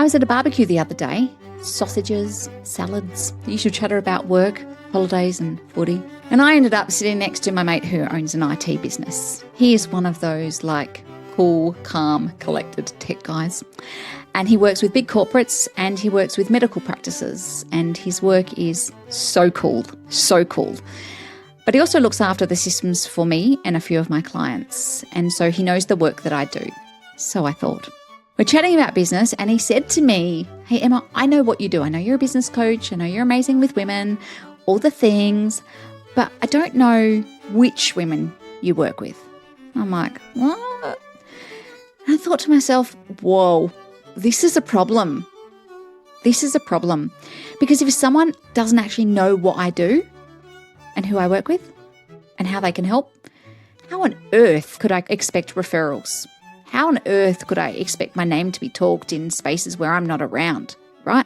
was at a barbecue the other day. Sausages, salads, the usual chatter about work, holidays and footy. And I ended up sitting next to my mate who owns an IT business. He is one of those cool, calm, collected tech guys. And he works with big corporates and he works with medical practices. And his work is so cool, so cool. But he also looks after the systems for me and a few of my clients. And so he knows the work that I do. So I thought. We're chatting about business and he said to me, "Hey Emma, I know what you do. I know you're a business coach. I know you're amazing with women, all the things, but I don't know which women you work with." I'm like, what? And I thought to myself, whoa, this is a problem. This is a problem. Because if someone doesn't actually know what I do and who I work with and how they can help, how on earth could I expect referrals? How on earth could I expect my name to be talked in spaces where I'm not around, right?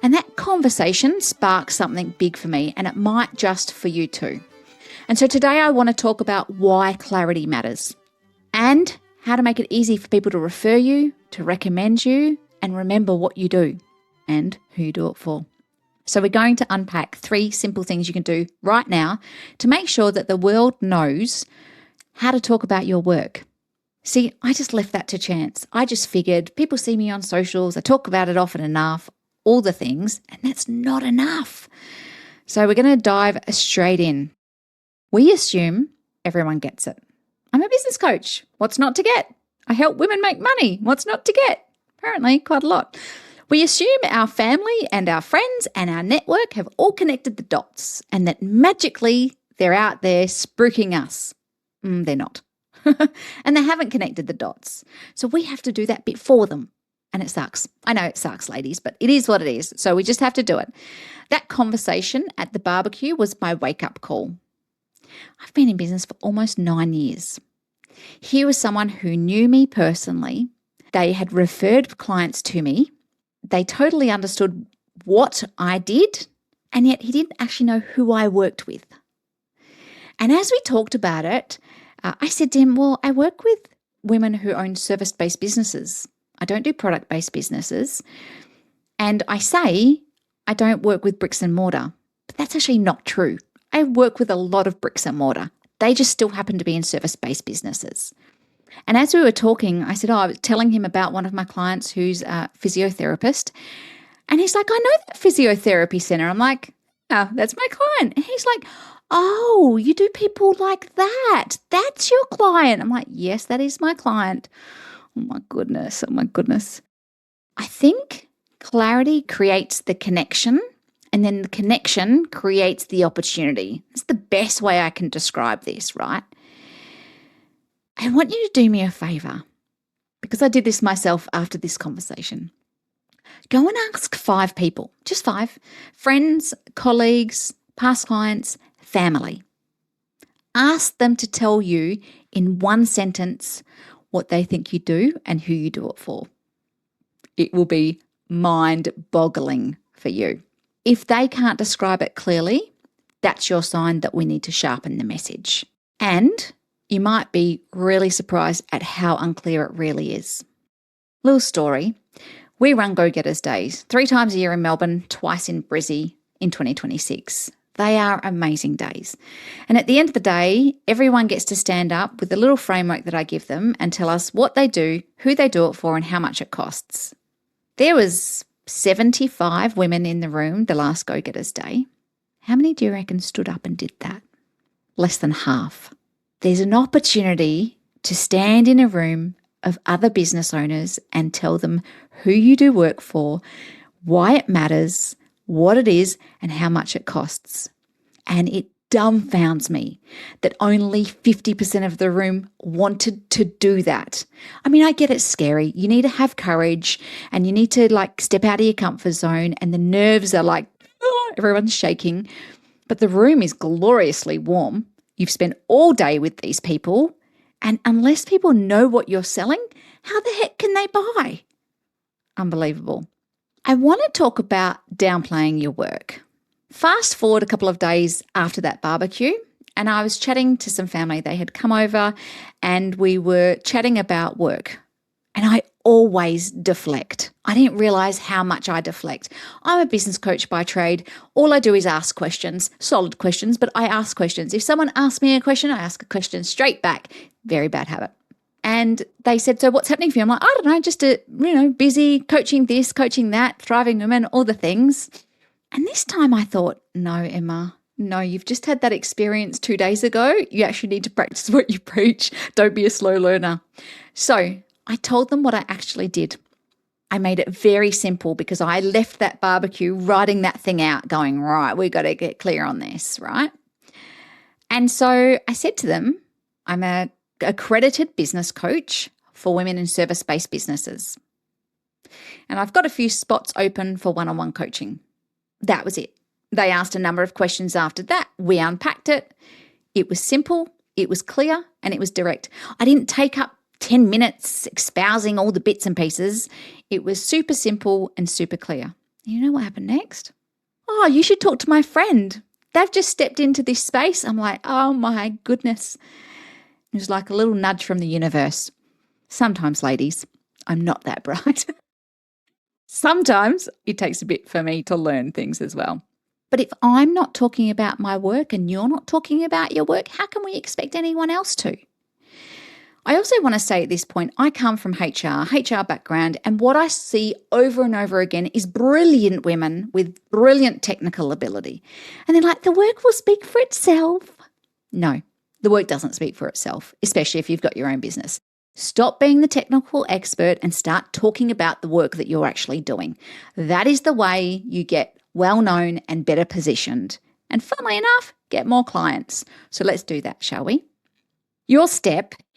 And that conversation sparked something big for me, and it might just for you too. And so today I want to talk about why clarity matters and how to make it easy for people to refer you, to recommend you, and remember what you do and who you do it for. So we're going to unpack 3 simple things you can do right now to make sure that the world knows how to talk about your work. See, I just left that to chance. I just figured people see me on socials, I talk about it often enough, all the things, and that's not enough. So we're going to dive straight in. We assume everyone gets it. I'm a business coach. What's not to get? I help women make money. What's not to get? Apparently, quite a lot. We assume our family and our friends and our network have all connected the dots and that magically they're out there spruiking us. They're not. And they haven't connected the dots. So we have to do that bit for them. And it sucks. I know it sucks, ladies, but it is what it is. So we just have to do it. That conversation at the barbecue was my wake-up call. I've been in business for almost 9 years. Here was someone who knew me personally. They had referred clients to me. They totally understood what I did, and yet he didn't actually know who I worked with. And as we talked about it, I said to him, well, I work with women who own service-based businesses. I don't do product-based businesses. And I say I don't work with bricks and mortar, but that's actually not true. I work with a lot of bricks and mortar. They just still happen to be in service-based businesses. And as we were talking, I said, I was telling him about one of my clients who's a physiotherapist. And he's like, I know that physiotherapy center. I'm like, oh, that's my client. And he's like, oh, you do people like that. That's your client. I'm like, yes, that is my client. Oh my goodness. Oh my goodness. I think clarity creates the connection, and then the connection creates the opportunity. It's the best way I can describe this, right? I want you to do me a favor, because I did this myself after this conversation. Go and ask 5 people, just 5, friends, colleagues, past clients, family. Ask them to tell you in one sentence what they think you do and who you do it for. It will be mind-boggling for you. If they can't describe it clearly, that's your sign that we need to sharpen the message. And you might be really surprised at how unclear it really is. Little story. We run Go-Getters Days 3 times a year in Melbourne, twice in Brizzy in 2026. They are amazing days. And at the end of the day, everyone gets to stand up with a little framework that I give them and tell us what they do, who they do it for, and how much it costs. There was 75 women in the room the last Go-Getters Day. How many do you reckon stood up and did that? Less than half. There's an opportunity to stand in a room of other business owners and tell them who you do work for, why it matters, what it is, and how much it costs. And it dumbfounds me that only 50% of the room wanted to do that. I mean, I get it's scary. You need to have courage and you need to step out of your comfort zone, and the nerves are everyone's shaking, but the room is gloriously warm. You've spent all day with these people, and unless people know what you're selling, how the heck can they buy? Unbelievable. I want to talk about downplaying your work. Fast forward a couple of days after that barbecue, and I was chatting to some family. They had come over and we were chatting about work. And I always deflect. I didn't realize how much I deflect. I'm a business coach by trade. All I do is ask questions, solid questions, but I ask questions. If someone asks me a question, I ask a question straight back. Very bad habit. And they said, so what's happening for you? I'm like, I don't know, just busy coaching this, coaching that, thriving women, all the things. And this time I thought, no, Emma, no, you've just had that experience 2 days ago. You actually need to practice what you preach. Don't be a slow learner. So I told them what I actually did. I made it very simple because I left that barbecue writing that thing out going, right, we've got to get clear on this, right? And so I said to them, I'm a accredited business coach for women in service-based businesses. And I've got a few spots open for one-on-one coaching. That was it. They asked a number of questions after that. We unpacked it. It was simple, it was clear, and it was direct. I didn't take up 10 minutes espousing all the bits and pieces. It was super simple and super clear. You know what happened next? Oh, you should talk to my friend. They've just stepped into this space. I'm like, oh my goodness. It was like a little nudge from the universe. Sometimes, ladies, I'm not that bright. Sometimes it takes a bit for me to learn things as well. But if I'm not talking about my work and you're not talking about your work, how can we expect anyone else to? I also want to say at this point, I come from HR background, and what I see over and over again is brilliant women with brilliant technical ability. And they're like, the work will speak for itself. No, the work doesn't speak for itself, especially if you've got your own business. Stop being the technical expert and start talking about the work that you're actually doing. That is the way you get well known and better positioned. And funnily enough, get more clients. So let's do that, shall we? Your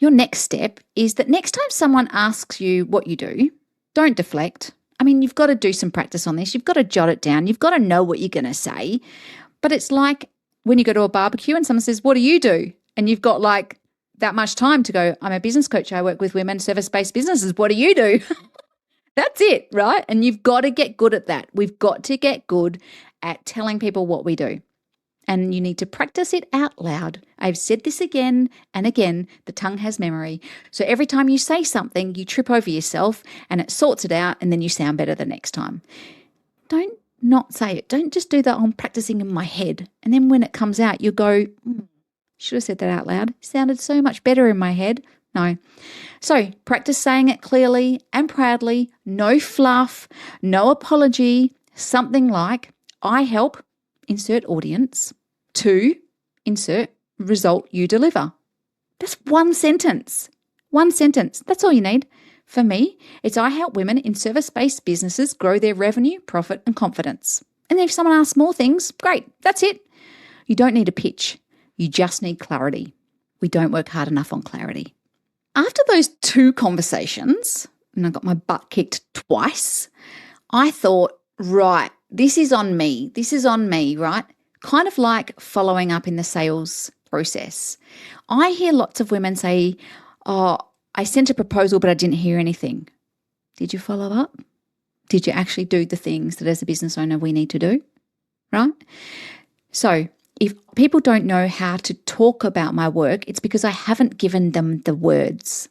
next step is that next time someone asks you what you do, don't deflect. I mean, you've got to do some practice on this. You've got to jot it down. You've got to know what you're going to say. But it's like when you go to a barbecue and someone says, what do you do? And you've got like that much time to go, I'm a business coach. I work with women, service-based businesses. What do you do? That's it, right? And you've got to get good at that. We've got to get good at telling people what we do. And you need to practice it out loud. I've said this again and again, the tongue has memory. So every time you say something, you trip over yourself and it sorts it out, and then you sound better the next time. Don't not say it. Don't just do that, I'm practicing in my head. And then when it comes out, you go, should have said that out loud. It sounded so much better in my head. No. So practice saying it clearly and proudly, no fluff, no apology, something like, I help, insert audience, to insert result you deliver. That's one sentence. One sentence. That's all you need. For me, it's I help women in service-based businesses grow their revenue, profit, and confidence. And then if someone asks more things, great. That's it. You don't need a pitch. You just need clarity. We don't work hard enough on clarity. After those 2 conversations, and I got my butt kicked twice, I thought, right, this is on me. This is on me, right? Kind of like following up in the sales process. I hear lots of women say, oh, I sent a proposal, but I didn't hear anything. Did you follow up? Did you actually do the things that as a business owner we need to do? Right? So if people don't know how to talk about my work, it's because I haven't given them the words.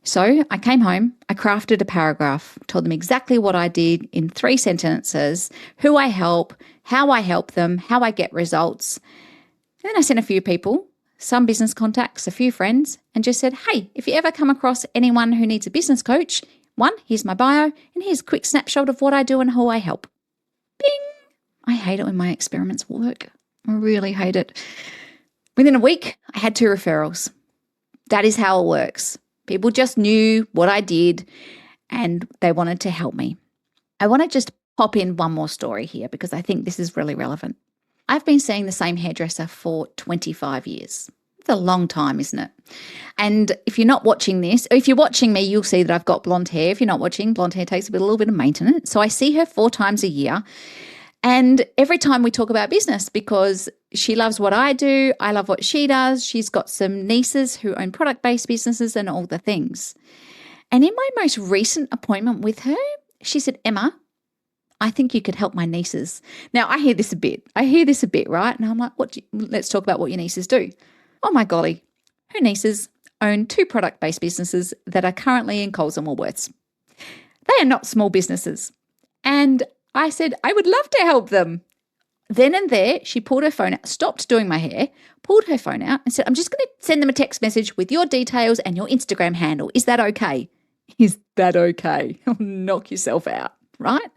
So I came home, I crafted a paragraph, told them exactly what I did in 3 sentences, who I help, how I help them, how I get results. And then I sent a few people, some business contacts, a few friends, and just said, hey, if you ever come across anyone who needs a business coach, 1, here's my bio, and here's a quick snapshot of what I do and who I help. Bing! I hate it when my experiments work. I really hate it. Within a week, I had 2 referrals. That is how it works. People just knew what I did and they wanted to help me. I want to just pop in one more story here because I think this is really relevant. I've been seeing the same hairdresser for 25 years. It's a long time, isn't it? And if you're not watching this, or if you're watching me, you'll see that I've got blonde hair. If you're not watching, blonde hair takes a little bit of maintenance. So I see her 4 times a year. And every time we talk about business, because she loves what I do, I love what she does. She's got some nieces who own product-based businesses and all the things. And in my most recent appointment with her, she said, Emma, I think you could help my nieces. Now, I hear this a bit, right? And I'm like, let's talk about what your nieces do. Oh my golly. Her nieces own 2 product-based businesses that are currently in Coles and Woolworths. They are not small businesses. And I said, I would love to help them. Then and there, she pulled her phone out, stopped doing my hair, pulled her phone out and said, I'm just going to send them a text message with your details and your Instagram handle. Is that okay? Is that okay? Knock yourself out, right?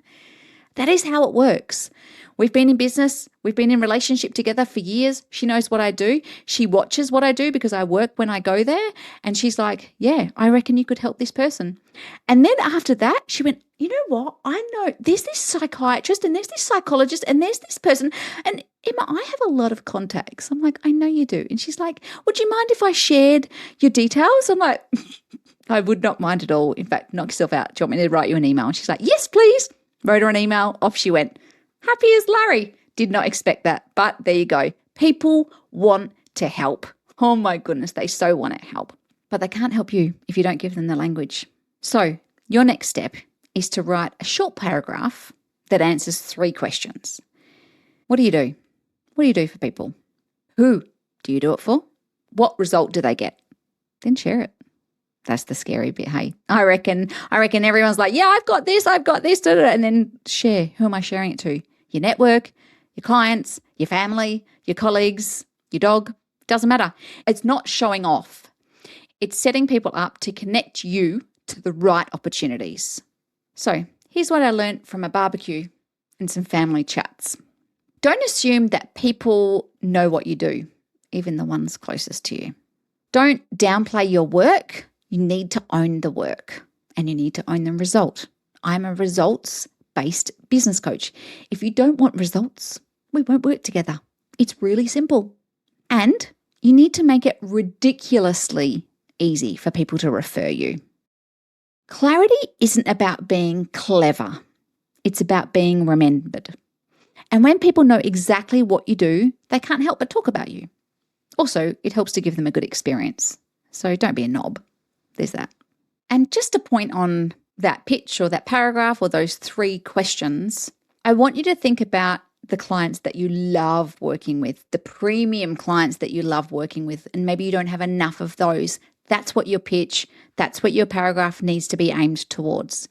That is how it works. We've been in business. We've been in relationship together for years. She knows what I do. She watches what I do because I work when I go there. And she's like, yeah, I reckon you could help this person. And then after that, she went, you know what? I know there's this psychiatrist and there's this psychologist and there's this person. And Emma, I have a lot of contacts. I'm like, I know you do. And she's like, would you mind if I shared your details? I'm like, I would not mind at all. In fact, knock yourself out. Do you want me to write you an email? And she's like, yes, please. Wrote her an email. Off she went. Happy as Larry. Did not expect that. But there you go. People want to help. Oh my goodness, they so want to help. But they can't help you if you don't give them the language. So your next step is to write a short paragraph that answers 3 questions. What do you do? What do you do for people? Who do you do it for? What result do they get? Then share it. That's the scary bit, hey? I reckon everyone's like, yeah, I've got this, and then share. Who am I sharing it to? Your network, your clients, your family, your colleagues, your dog. Doesn't matter. It's not showing off. It's setting people up to connect you to the right opportunities. So here's what I learned from a barbecue and some family chats. Don't assume that people know what you do, even the ones closest to you. Don't downplay your work. You need to own the work and you need to own the result. I'm a results-based business coach. If you don't want results, we won't work together. It's really simple. And you need to make it ridiculously easy for people to refer you. Clarity isn't about being clever. It's about being remembered. And when people know exactly what you do, they can't help but talk about you. Also, it helps to give them a good experience. So don't be a knob. There's that. And just to point on that pitch or that paragraph or those 3 questions, I want you to think about the clients that you love working with, the premium clients that you love working with, and maybe you don't have enough of those. That's what your pitch, that's what your paragraph needs to be aimed towards.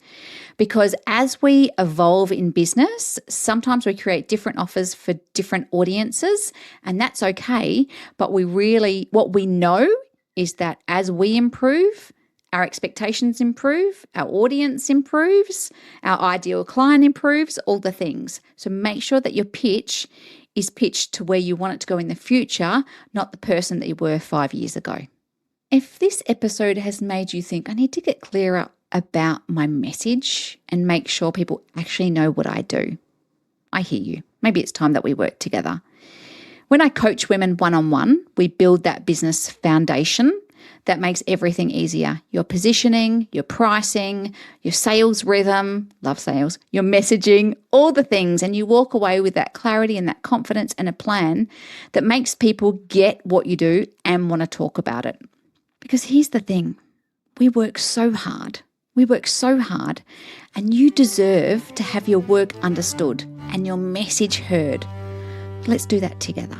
Because as we evolve in business, sometimes we create different offers for different audiences, and that's okay. But what we know is that as we improve, our expectations improve, our audience improves, our ideal client improves, all the things. So make sure that your pitch is pitched to where you want it to go in the future, not the person that you were 5 years ago. If this episode has made you think, I need to get clearer about my message and make sure people actually know what I do, I hear you. Maybe it's time that we work together. When I coach women one-on-one, we build that business foundation that makes everything easier. Your positioning, your pricing, your sales rhythm, love sales, your messaging, all the things. And you walk away with that clarity and that confidence and a plan that makes people get what you do and want to talk about it. Because here's the thing, we work so hard. And you deserve to have your work understood and your message heard. Let's do that together.